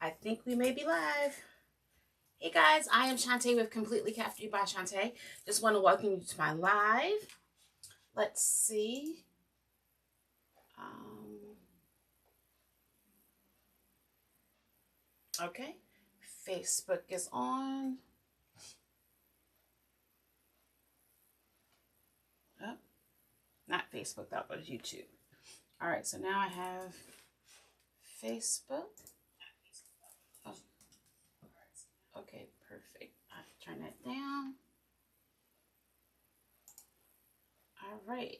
I think we may be live. Hey guys, I am Shantae with Completely Crafted by Shantae. Just want to welcome you to my live. Let's see. Okay. Facebook is on. Oh, not Facebook, that was YouTube. All right, so now I have Facebook. Oh. Okay, perfect. I'll turn that down. All right.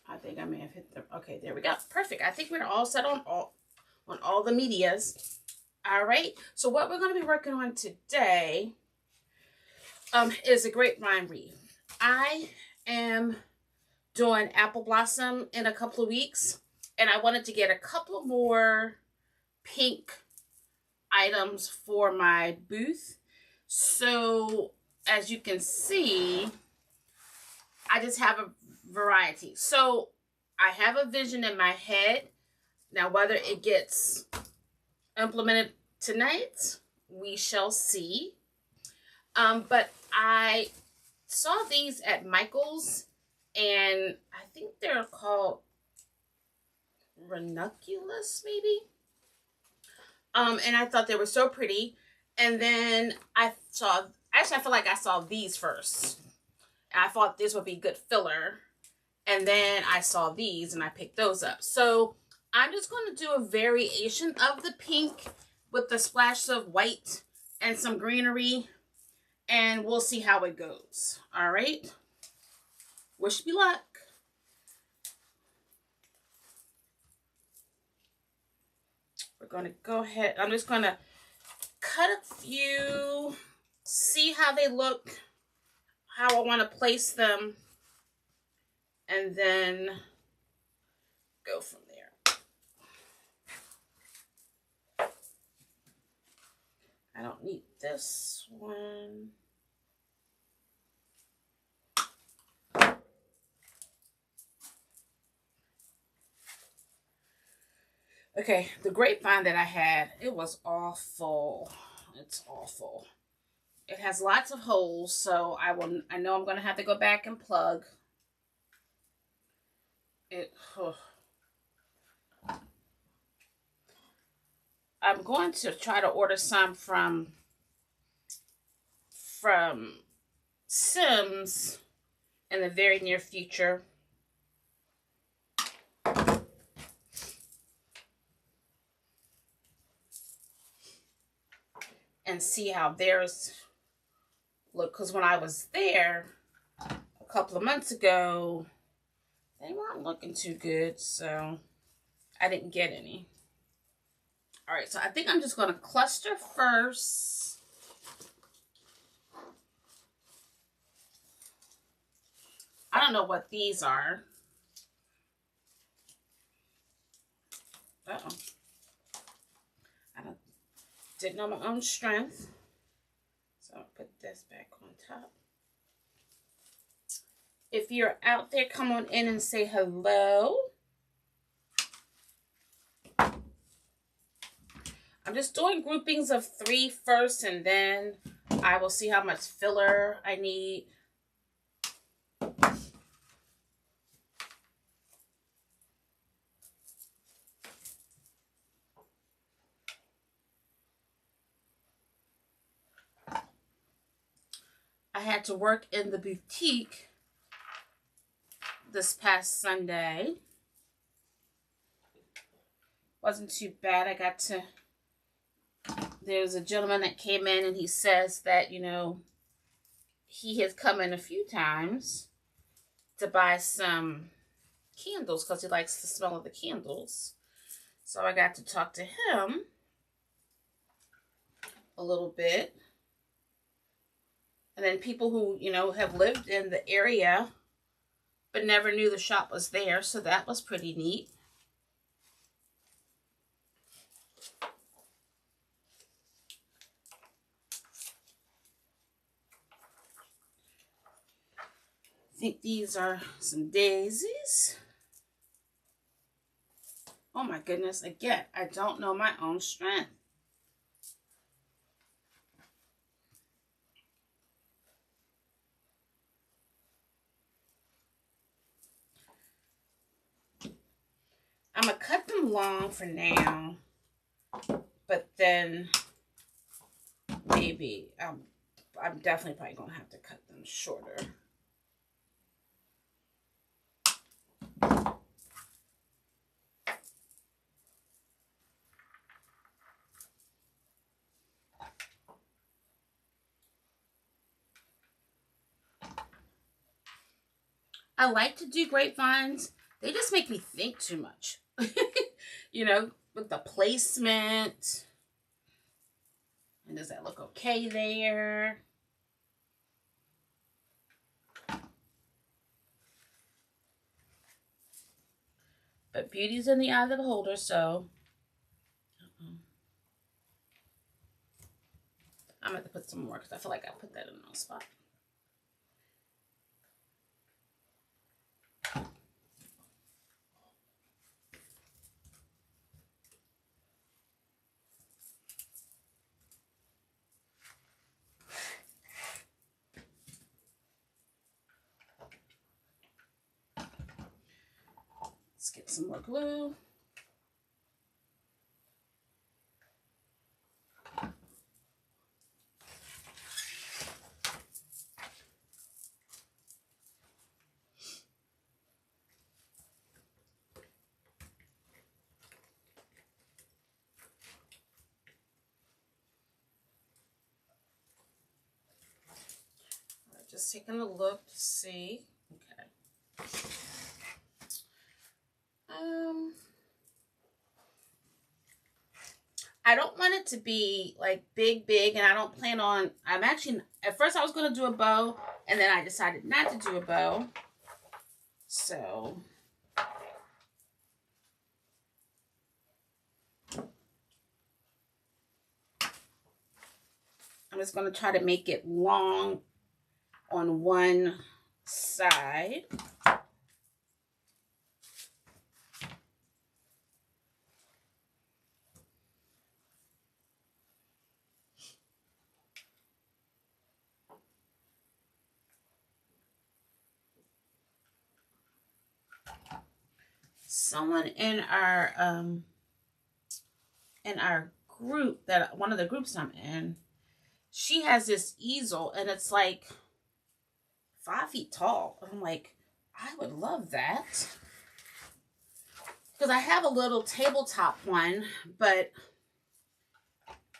I think I may have hit the, okay, there we go. Perfect. I think we're all set on all the medias. All right. So what we're going to be working on today is a grapevine wreath. I am doing apple blossom in a couple of weeks, and I wanted to get a couple more pink items for my booth. So as you can see, I just have a variety. So I have a vision in my head. Now, whether it gets implemented tonight, we shall see. But I saw these at Michael's, and I think they're called ranunculus, maybe. And I thought they were so pretty. And then I feel like I saw these first. I thought this would be good filler. And then I saw these and I picked those up. So I'm just going to do a variation of the pink with the splash of white and some greenery. And we'll see how it goes. All right. Wish me luck. We're going to go ahead. I'm just going to cut a few, see how they look, how I want to place them, and then go from there. I don't need this one. Okay, the grapevine that I had, it was awful. It's awful. It has lots of holes, so I know I'm going to have to go back and plug it. I'm going to try to order some from Sims in the very near future. And see how theirs look, because when I was there a couple of months ago, they weren't looking too good, so I didn't get any. All right, so I think I'm just going to cluster first. I don't know what these are. Uh-oh. Didn't know my own strength. So I'll put this back on top. If you're out there, come on in and say hello. I'm just doing groupings of 3 first, and then I will see how much filler I need. I had to work in the boutique this past Sunday. Wasn't too bad. There's a gentleman that came in and he says that, you know, he has come in a few times to buy some candles because he likes the smell of the candles. So I got to talk to him a little bit. And then people who, you know, have lived in the area but never knew the shop was there. So that was pretty neat. I think these are some daisies. Oh my goodness, again, I don't know my own strength. I'm going to cut them long for now, but then maybe I'm definitely probably going to have to cut them shorter. I like to do grapevines. They just make me think too much. You know, with the placement. And does that look okay there? But beauty's in the eye of the beholder, so I'm going to have to put some more because I feel like I put that in the wrong spot. Let's get some more glue. Just taking a look to see. Okay. I don't want it to be like big, and I don't plan on, at first I was going to do a bow, and then I decided not to do a bow. So, I'm just going to try to make it long on one side. Someone in our group, that one of the groups I'm in, she has this easel and it's like 5 feet tall. I'm like, I would love that. Because I have a little tabletop one, but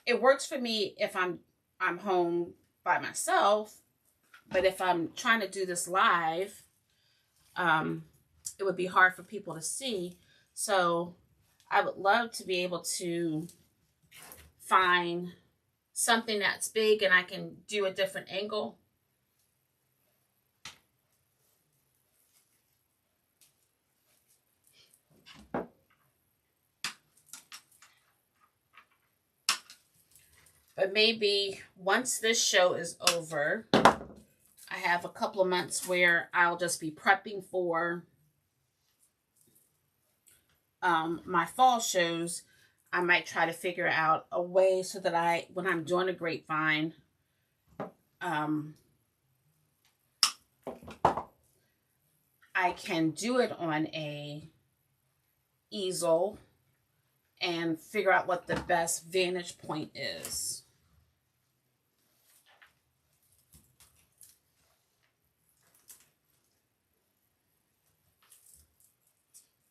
it works for me if I'm home by myself. But if I'm trying to do this live, it would be hard for people to see. So I would love to be able to find something that's big and I can do a different angle. But maybe once this show is over, I have a couple of months where I'll just be prepping for my fall shows. I might try to figure out a way so that when I'm doing a grapevine, I can do it on a easel and figure out what the best vantage point is.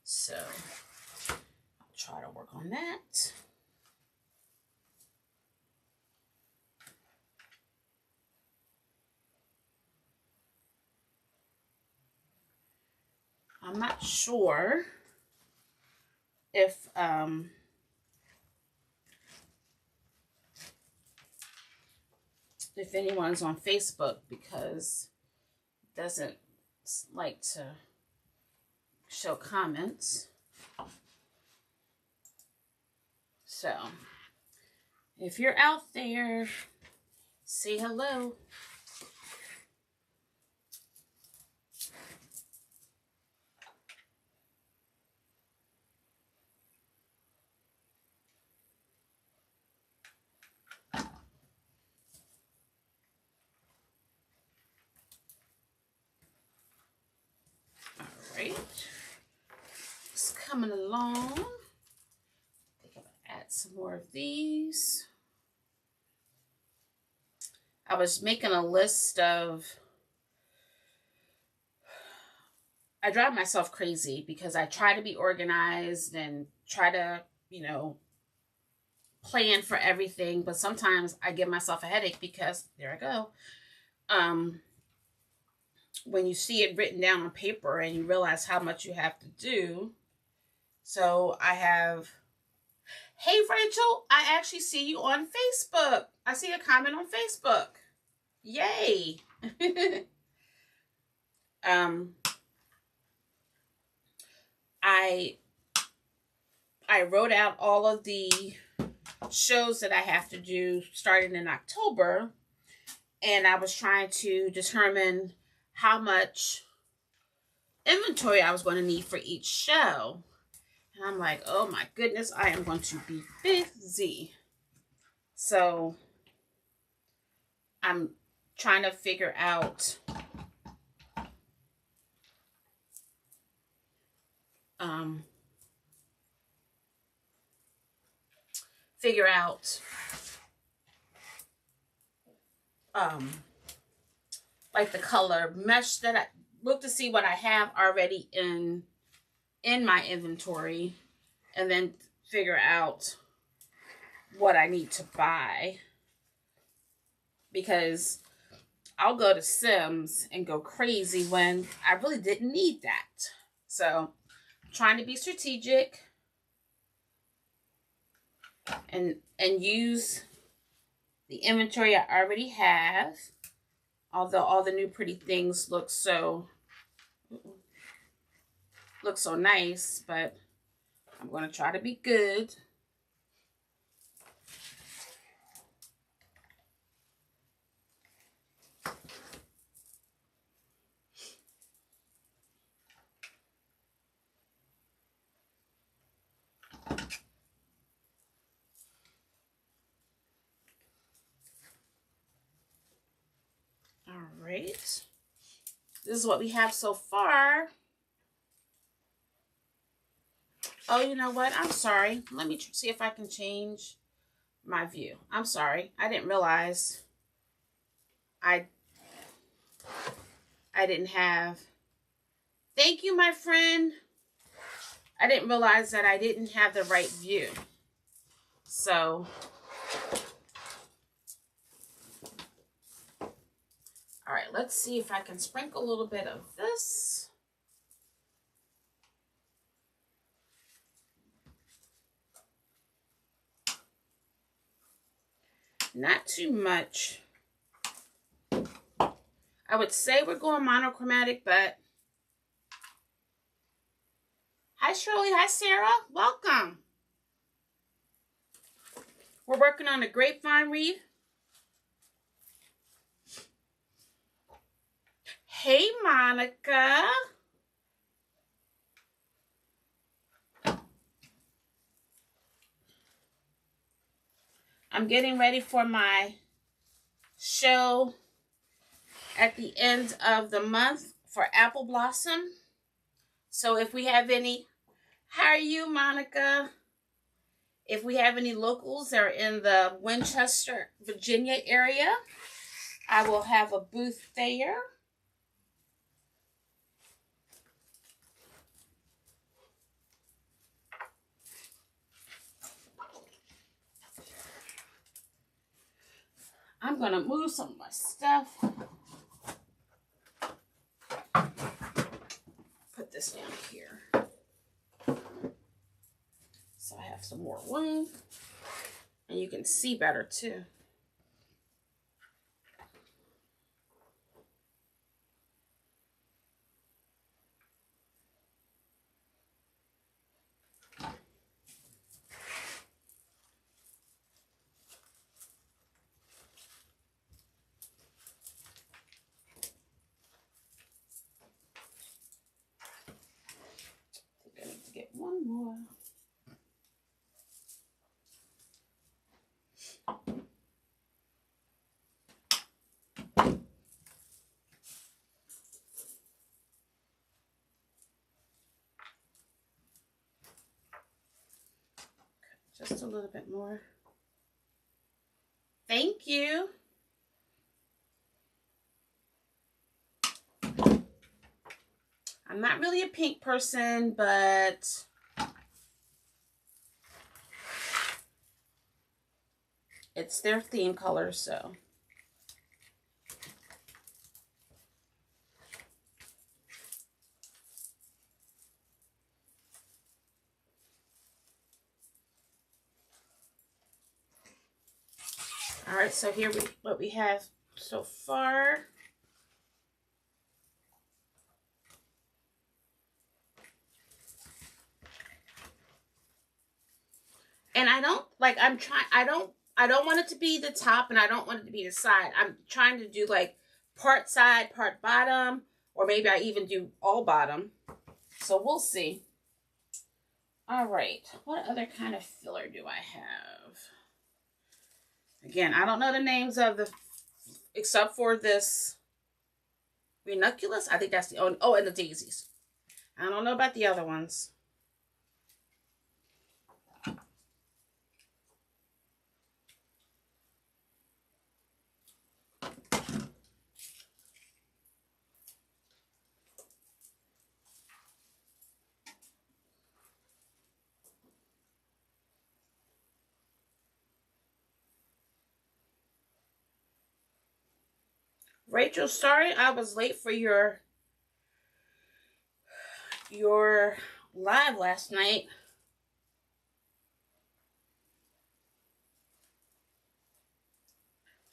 So I'll try to work on that. I'm not sure if anyone's on Facebook, because it doesn't like to show comments. So if you're out there, say hello. right. It's coming along. I think I'm gonna add some more of these. I was making a list of, I drive myself crazy because I try to be organized and try to, plan for everything, but sometimes I give myself a headache because, there I go, when you see it written down on paper and you realize how much you have to do. So I have, hey Rachel, I actually see you on Facebook. I see a comment on Facebook. Yay. I wrote out all of the shows that I have to do starting in October, and I was trying to determine how much inventory I was going to need for each show. And I'm like, oh my goodness, I am going to be busy. So I'm trying to figure out like the color mesh that I look to see what I have already in my inventory, and then figure out what I need to buy, because I'll go to Sims and go crazy when I really didn't need that. So I'm trying to be strategic and use the inventory I already have, although all the new pretty things look so nice, but I'm going to try to be good. All right. This is what we have so far. Oh, you know what? I'm sorry. Let me see if I can change my view. I'm sorry. I didn't realize I didn't have... Thank you, my friend. I didn't realize that I didn't have the right view. So, all right, let's see if I can sprinkle a little bit of this. Not too much. I would say we're going monochromatic, but... Hi, Shirley. Hi, Sarah. Welcome. We're working on a grapevine wreath. Hey, Monica. I'm getting ready for my show at the end of the month for Apple Blossom. So if we have any... How are you, Monica? If we have any locals that are in the Winchester, Virginia area, I will have a booth there. I'm going to move some of my stuff. Put this down here, so I have some more room, and you can see better too. I need to get one more. Just a little bit more. Thank you. I'm not really a pink person, but it's their theme color, so. All right, so here what we have so far. And I don't like, I don't want it to be the top and I don't want it to be the side. I'm trying to do like part side, part bottom, or maybe I even do all bottom. So we'll see. All right, what other kind of filler do I have? Again, I don't know the names of the, except for this ranunculus. I think that's the, oh, and the daisies. I don't know about the other ones. Rachel, sorry I was late for your live last night.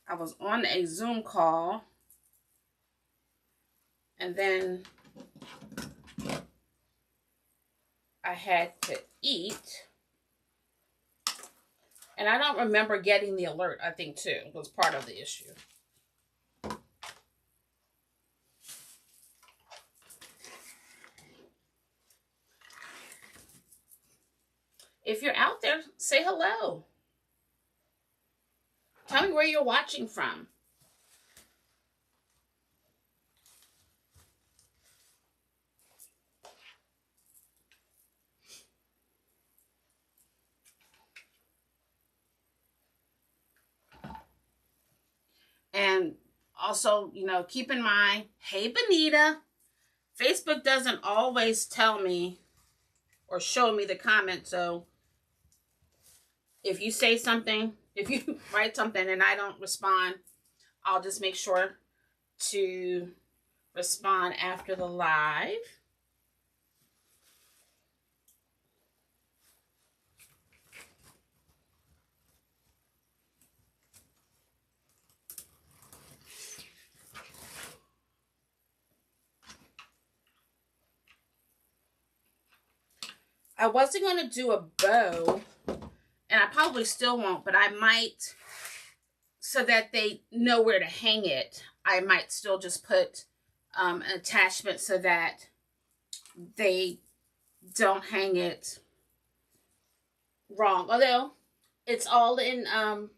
I was on a Zoom call and then I had to eat. And I don't remember getting the alert, I think, too. It was part of the issue. If you're out there, say hello. Tell me where you're watching from. And also, you know, keep in mind, hey, Benita, Facebook doesn't always tell me or show me the comment. So if you say something, if you write something and I don't respond, I'll just make sure to respond after the live. I wasn't going to do a bow, and I probably still won't, but I might, so that they know where to hang it, I might still just put an attachment so that they don't hang it wrong. Although it's all in an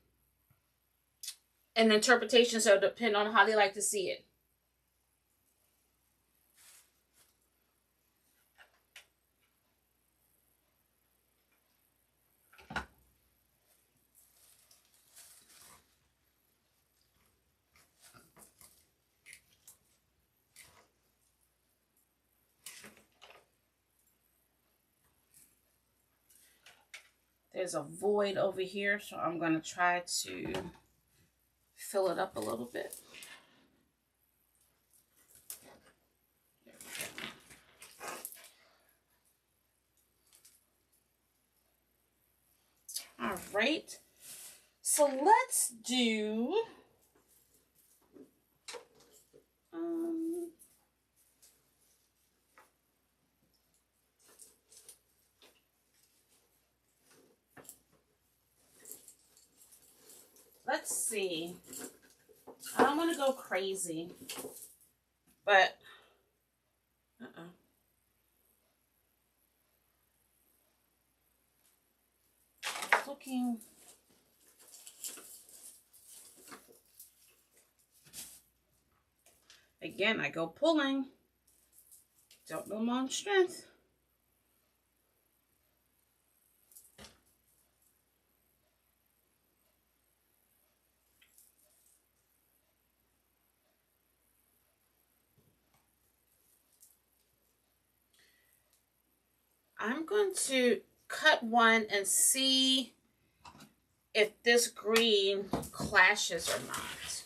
interpretation, so depending on how they like to see it. There's a void over here, so I'm going to try to fill it up a little bit. All right, so let's do let's see. I don't want to go crazy, but looking. Again, I go pulling. Don't know my own strength. I'm going to cut one and see if this green clashes or not.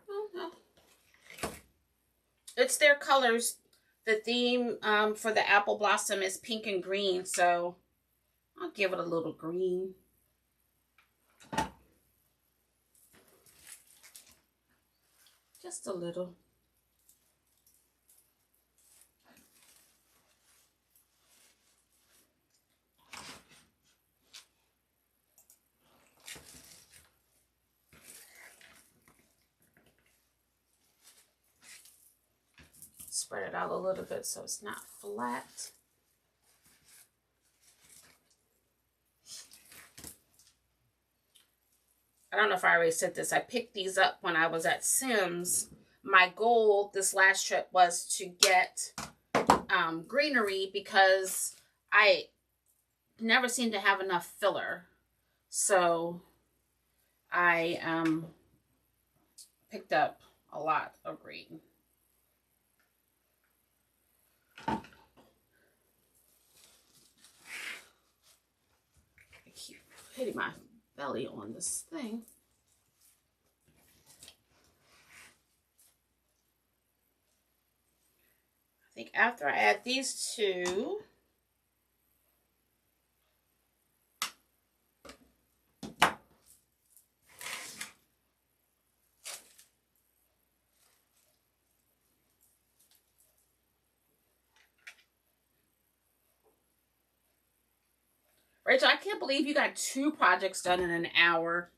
Oh, no. It's their colors. The theme for the apple blossom is pink and green, so I'll give it a little green. Just a little. Spread it out a little bit so it's not flat. I don't know if I already said this. I picked these up when I was at Sims. My goal this last trip was to get greenery because I never seem to have enough filler. So I picked up a lot of green. I keep hitting my belly on this thing. I think after I add these two, Rachel, I can't believe you got 2 projects done in an hour.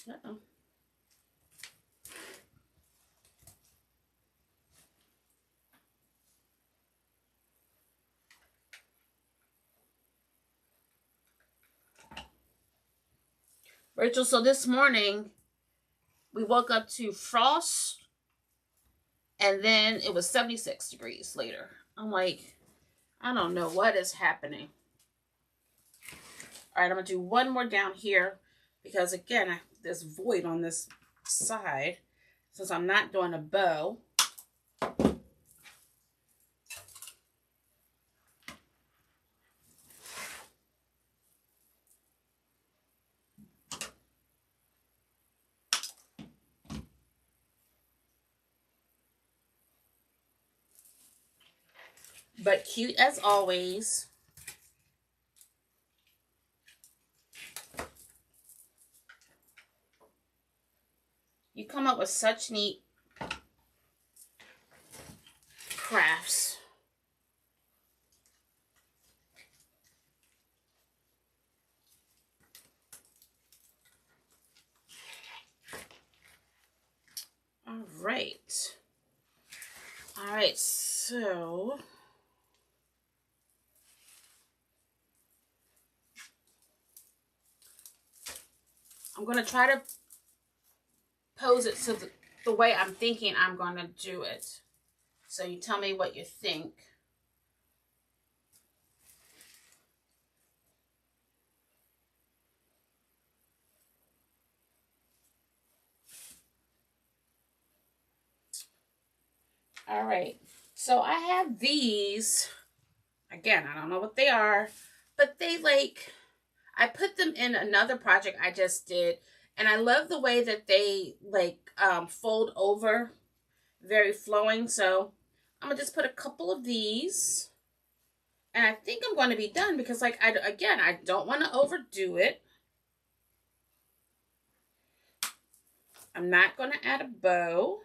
Uh-oh. Rachel, so this morning we woke up to frost and then it was 76 degrees later. I'm like, I don't know what is happening. All right, I'm going to do one more down here because, again, there's void on this side since I'm not doing a bow. But cute as always. You come up with such neat crafts. All right. All right, so I'm going to try to pose it to the way I'm thinking I'm going to do it. So you tell me what you think. All right. So I have these. Again, I don't know what they are, but they I put them in another project I just did. And I love the way that they fold over, very flowing. So I'm gonna just put a couple of these, and I think I'm going to be done because I don't want to overdo it. I'm not going to add a bow.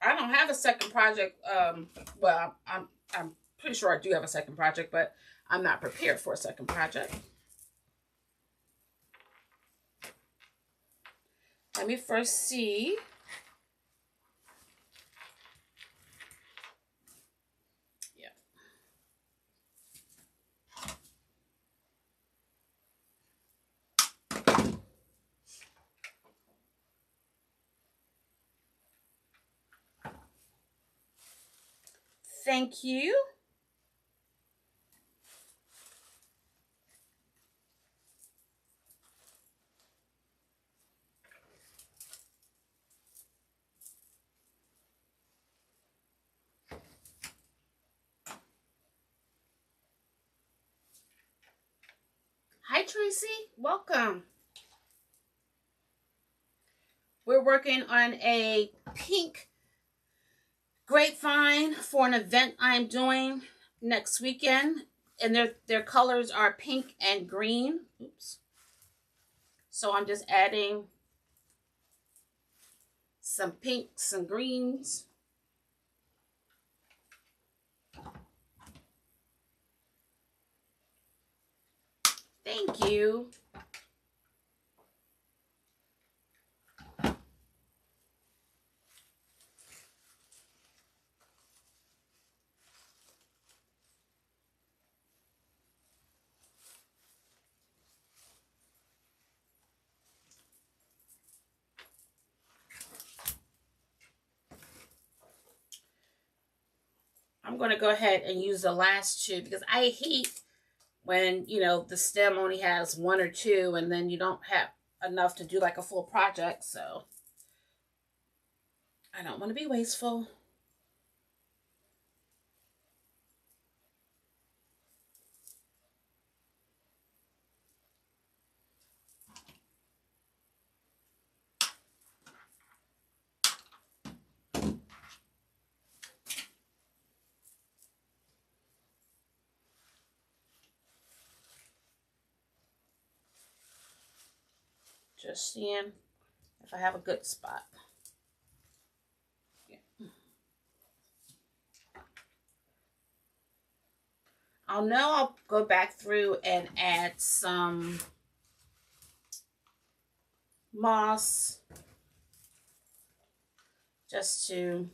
I don't have a second project. Well, I'm pretty sure I do have a second project, but I'm not prepared for a second project. Let me first see. Yeah. Thank you. Hi, Tracy. Welcome. We're working on a pink grapevine for an event I'm doing next weekend. And their colors are pink and green. Oops. So I'm just adding some pinks and greens. Thank you. I'm going to go ahead and use the last two because I hate when, you know, the stem only has one or two and then you don't have enough to do like a full project. So I don't want to be wasteful. Just seeing if I have a good spot. Yeah. I'll go back through and add some moss just to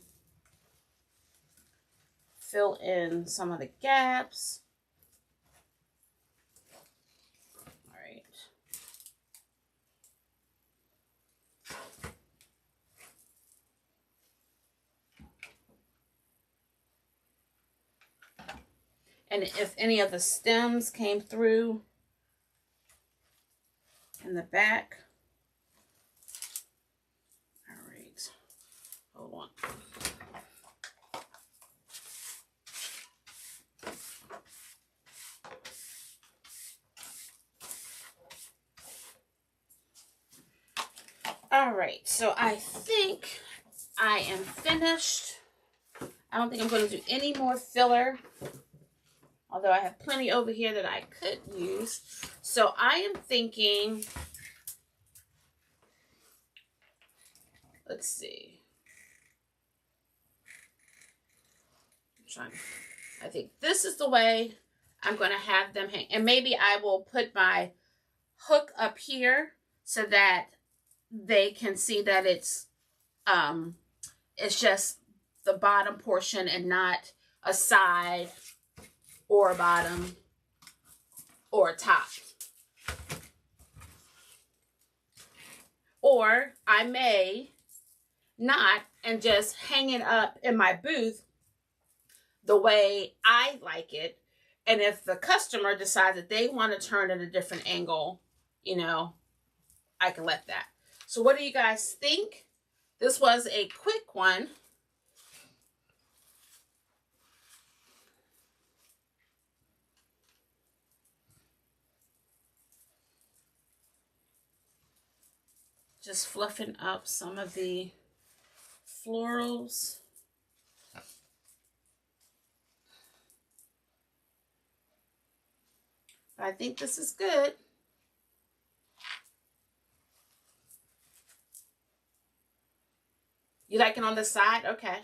fill in some of the gaps. All right. And if any of the stems came through in the back. All right. Hold on. All right, so I think I am finished. I don't think I'm going to do any more filler, although I have plenty over here that I could use. So I am thinking, let's see. I think this is the way I'm going to have them hang. And maybe I will put my hook up here so that they can see that it's just the bottom portion and not a side or a bottom or a top. Or I may not and just hang it up in my booth the way I like it. And if the customer decides that they want to turn at a different angle, you know, I can let that. So what do you guys think? This was a quick one. Just fluffing up some of the florals. I think this is good. You like it on the side? Okay.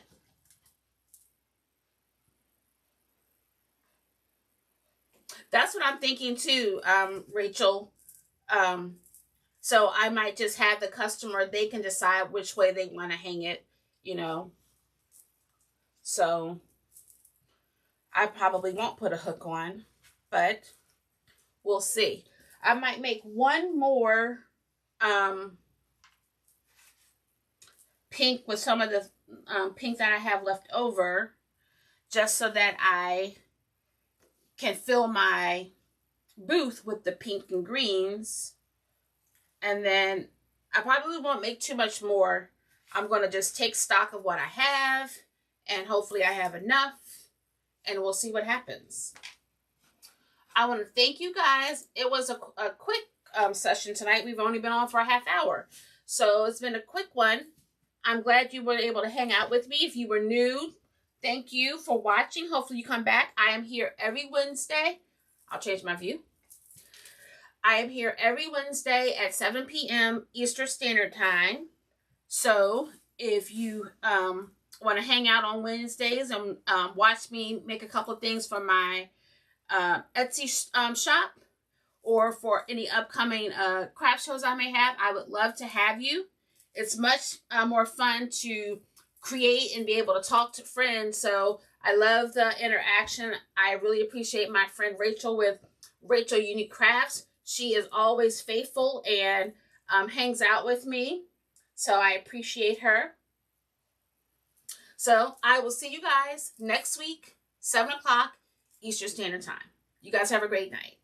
That's what I'm thinking too, Rachel. So I might just have the customer, they can decide which way they want to hang it, you know. So I probably won't put a hook on, but we'll see. I might make one more pink with some of the pink that I have left over, just so that I can fill my booth with the pink and greens. And then I probably won't make too much more. I'm going to just take stock of what I have, and hopefully I have enough, and we'll see what happens. I want to thank you guys. It was a quick session tonight. We've only been on for a half hour, so it's been a quick one. I'm glad you were able to hang out with me. If you were new, thank you for watching. Hopefully you come back. I am here every Wednesday. I'll change my view. I am here every Wednesday at 7 p.m. Eastern Standard Time. So if you want to hang out on Wednesdays and watch me make a couple of things for my Etsy shop, or for any upcoming craft shows I may have, I would love to have you. It's much more fun to create and be able to talk to friends. So I love the interaction. I really appreciate my friend Rachel with Rachel Unique Crafts. She is always faithful and hangs out with me. So I appreciate her. So I will see you guys next week, 7 o'clock Eastern Standard Time. You guys have a great night.